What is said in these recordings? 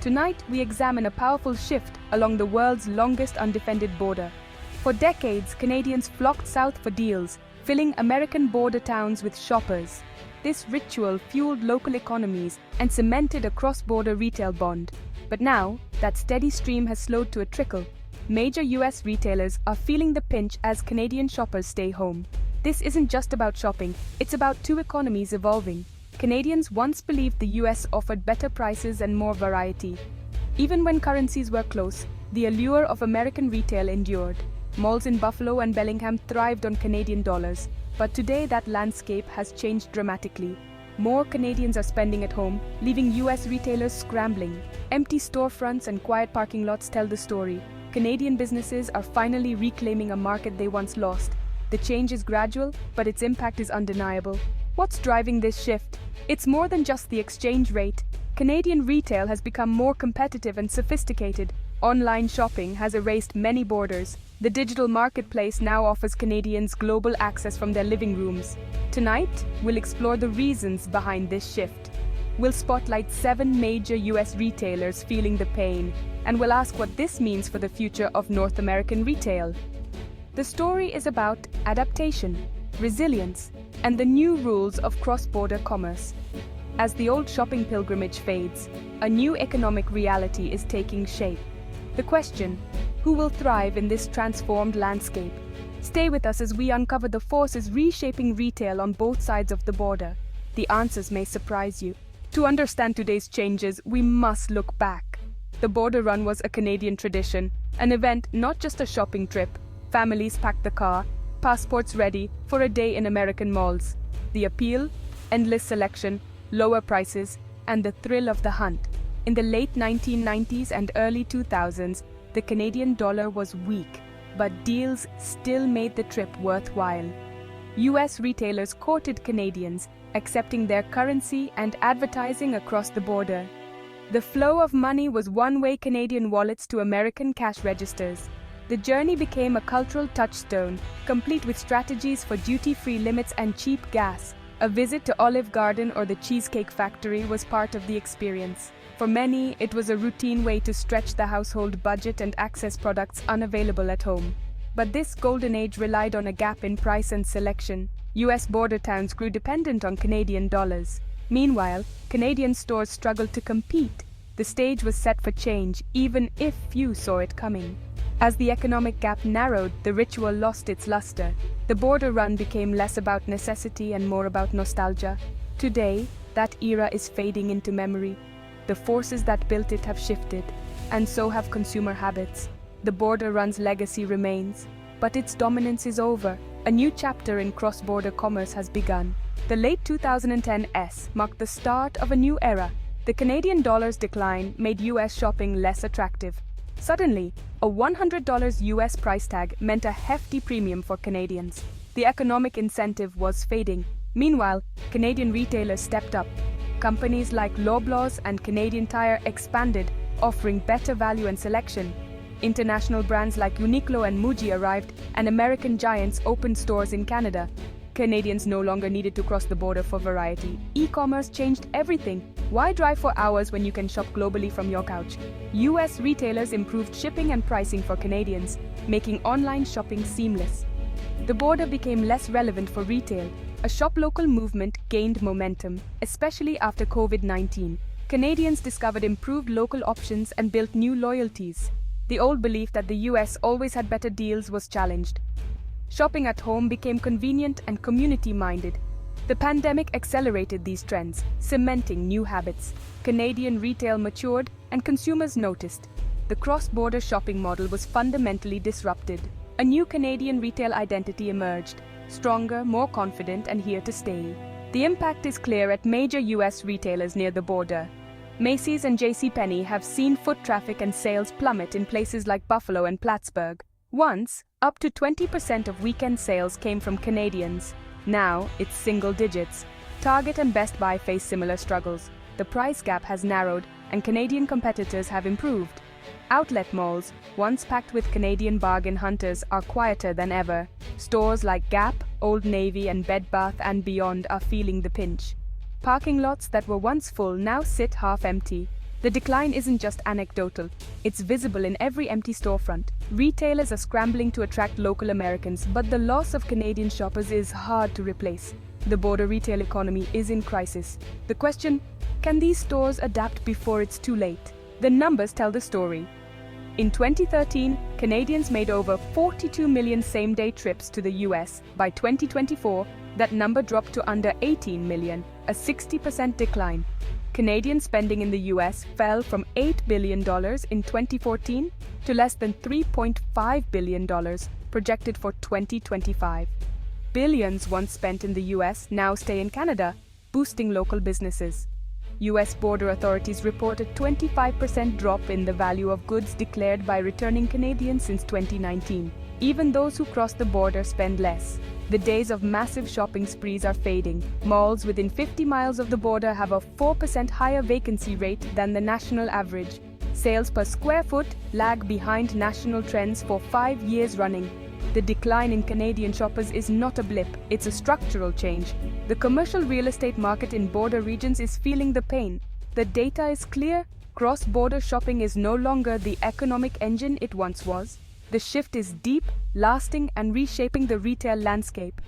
Tonight, we examine a powerful shift along the world's longest undefended border. For decades, Canadians flocked south for deals, filling American border towns with shoppers. This ritual fueled local economies and cemented a cross-border retail bond. But now, that steady stream has slowed to a trickle. Major US retailers are feeling the pinch as Canadian shoppers stay home. This isn't just about shopping, it's about two economies evolving. Canadians once believed the US offered better prices and more variety. Even when currencies were close, the allure of American retail endured. Malls in Buffalo and Bellingham thrived on Canadian dollars, but today that landscape has changed dramatically. More Canadians are spending at home, leaving US retailers scrambling. Empty storefronts and quiet parking lots tell the story. Canadian businesses are finally reclaiming a market they once lost. The change is gradual, but its impact is undeniable. What's driving this shift? It's more than just the exchange rate. Canadian retail has become more competitive and sophisticated. Online shopping has erased many borders. The digital marketplace now offers Canadians global access from their living rooms. Tonight, we'll explore the reasons behind this shift. We'll spotlight 7 major US retailers feeling the pain, and we'll ask what this means for the future of North American retail. The story is about adaptation, resilience, and the new rules of cross-border commerce. As the old shopping pilgrimage fades, a new economic reality is taking shape. The question, who will thrive in this transformed landscape? Stay with us as we uncover the forces reshaping retail on both sides of the border. The answers may surprise you. To understand today's changes, we must look back. The border run was a Canadian tradition, an event not just a shopping trip. Families packed the car, passports ready for a day in American malls. The appeal, endless selection, lower prices, and the thrill of the hunt. In the late 1990s and early 2000s, the Canadian dollar was weak, but deals still made the trip worthwhile. US retailers courted Canadians, accepting their currency and advertising across the border. The flow of money was one-way Canadian wallets to American cash registers. The journey became a cultural touchstone, complete with strategies for duty-free limits and cheap gas. A visit to Olive Garden or the Cheesecake Factory was part of the experience. For many, it was a routine way to stretch the household budget and access products unavailable at home. But this golden age relied on a gap in price and selection. US border towns grew dependent on Canadian dollars. Meanwhile, Canadian stores struggled to compete. The stage was set for change, even if few saw it coming. As the economic gap narrowed, the ritual lost its luster. The border run became less about necessity and more about nostalgia. Today, that era is fading into memory. The forces that built it have shifted, and so have consumer habits. The border run's legacy remains, but its dominance is over. A new chapter in cross-border commerce has begun. The late 2010s marked the start of a new era. The Canadian dollar's decline made US shopping less attractive. Suddenly, a $100 US price tag meant a hefty premium for Canadians. The economic incentive was fading. Meanwhile, Canadian retailers stepped up. Companies like Loblaws and Canadian Tire expanded, offering better value and selection. International brands like Uniqlo and Muji arrived, and American giants opened stores in Canada. Canadians no longer needed to cross the border for variety. E-commerce changed everything. Why drive for hours when you can shop globally from your couch? US retailers improved shipping and pricing for Canadians, making online shopping seamless. The border became less relevant for retail. A shop local movement gained momentum, especially after COVID-19. Canadians discovered improved local options and built new loyalties. The old belief that the US always had better deals was challenged. Shopping at home became convenient and community-minded. The pandemic accelerated these trends, cementing new habits. Canadian retail matured, and consumers noticed. The cross-border shopping model was fundamentally disrupted. A new Canadian retail identity emerged, stronger, more confident, and here to stay. The impact is clear at major US retailers near the border. Macy's and JCPenney have seen foot traffic and sales plummet in places like Buffalo and Plattsburgh. Once, up to 20% of weekend sales came from Canadians. Now, it's single digits. Target and Best Buy face similar struggles. The price gap has narrowed, and Canadian competitors have improved. Outlet malls, once packed with Canadian bargain hunters, are quieter than ever. Stores like Gap, Old Navy, and Bed Bath & Beyond are feeling the pinch. Parking lots that were once full now sit half empty. The decline isn't just anecdotal, it's visible in every empty storefront. Retailers are scrambling to attract local Americans, but the loss of Canadian shoppers is hard to replace. The border retail economy is in crisis. The question, can these stores adapt before it's too late? The numbers tell the story. In 2013, Canadians made over 42 million same-day trips to the US. By 2024, that number dropped to under 18 million, a 60% decline. Canadian spending in the US fell from $8 billion in 2014 to less than $3.5 billion projected for 2025. Billions once spent in the US now stay in Canada, boosting local businesses. US border authorities report a 25% drop in the value of goods declared by returning Canadians since 2019. Even those who cross the border spend less. The days of massive shopping sprees are fading. Malls within 50 miles of the border have a 4% higher vacancy rate than the national average. Sales per square foot lag behind national trends for 5 years running. The decline in Canadian shoppers is not a blip, it's a structural change. The commercial real estate market in border regions is feeling the pain. The data is clear, cross-border shopping is no longer the economic engine it once was. The shift is deep, lasting, and reshaping the retail landscape.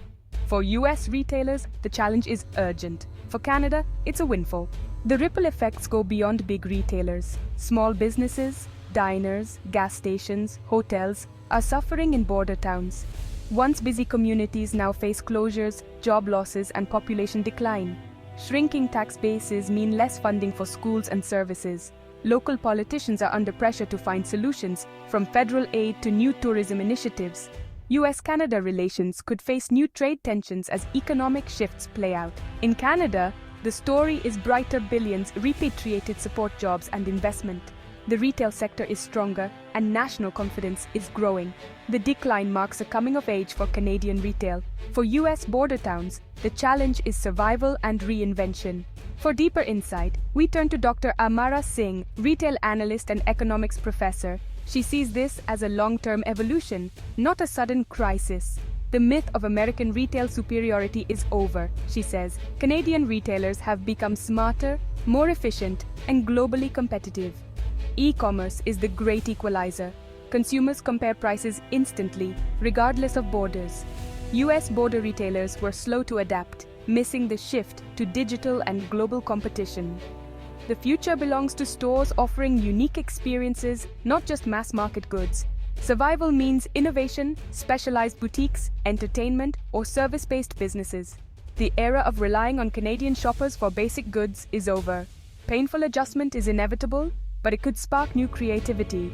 For US retailers, the challenge is urgent. For Canada, it's a windfall. The ripple effects go beyond big retailers. Small businesses, diners, gas stations, hotels are suffering in border towns. Once busy communities now face closures, job losses, and population decline. Shrinking tax bases mean less funding for schools and services. Local politicians are under pressure to find solutions, from federal aid to new tourism initiatives. US-Canada relations could face new trade tensions as economic shifts play out. In Canada, the story is brighter: billions repatriated, support jobs and investment. The retail sector is stronger, and national confidence is growing. The decline marks a coming of age for Canadian retail. For US border towns, the challenge is survival and reinvention. For deeper insight, we turn to Dr. Amara Singh, retail analyst and economics professor. She sees this as a long-term evolution, not a sudden crisis. The myth of American retail superiority is over, she says. Canadian retailers have become smarter, more efficient, and globally competitive. E-commerce is the great equalizer. Consumers compare prices instantly, regardless of borders. US border retailers were slow to adapt, missing the shift to digital and global competition. The future belongs to stores offering unique experiences, not just mass-market goods. Survival means innovation, specialized boutiques, entertainment, or service-based businesses. The era of relying on Canadian shoppers for basic goods is over. Painful adjustment is inevitable, but it could spark new creativity.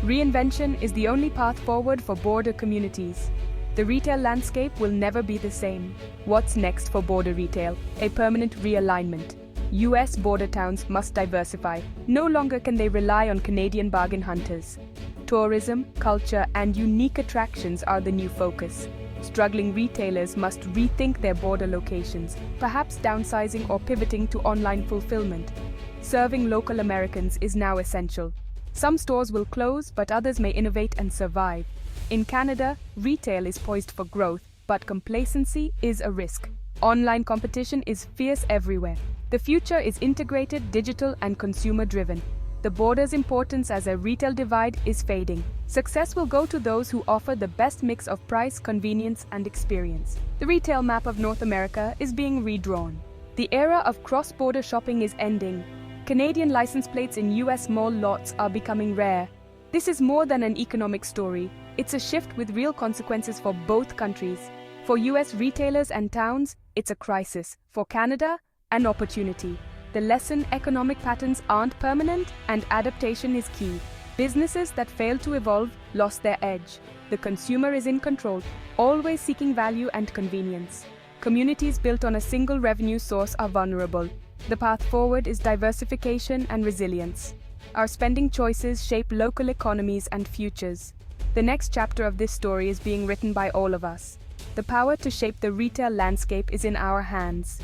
Reinvention is the only path forward for border communities. The retail landscape will never be the same. What's next for border retail? A permanent realignment. US border towns must diversify. No longer can they rely on Canadian bargain hunters. Tourism, culture, and unique attractions are the new focus. Struggling retailers must rethink their border locations, perhaps downsizing or pivoting to online fulfillment. Serving local Americans is now essential. Some stores will close, but others may innovate and survive. In Canada, retail is poised for growth, but complacency is a risk. Online competition is fierce everywhere. The future is integrated, digital, and consumer-driven. The border's importance as a retail divide is fading. Success will go to those who offer the best mix of price, convenience, and experience. The retail map of North America is being redrawn. The era of cross-border shopping is ending. Canadian license plates in US mall lots are becoming rare. This is more than an economic story. It's a shift with real consequences for both countries. For US retailers and towns, it's a crisis. For Canada, an opportunity. The lesson: economic patterns aren't permanent, and adaptation is key. Businesses that fail to evolve lost their edge. The consumer is in control, always seeking value and convenience. Communities built on a single revenue source are vulnerable. The path forward is diversification and resilience. Our spending choices shape local economies and futures. The next chapter of this story is being written by all of us. The power to shape the retail landscape is in our hands.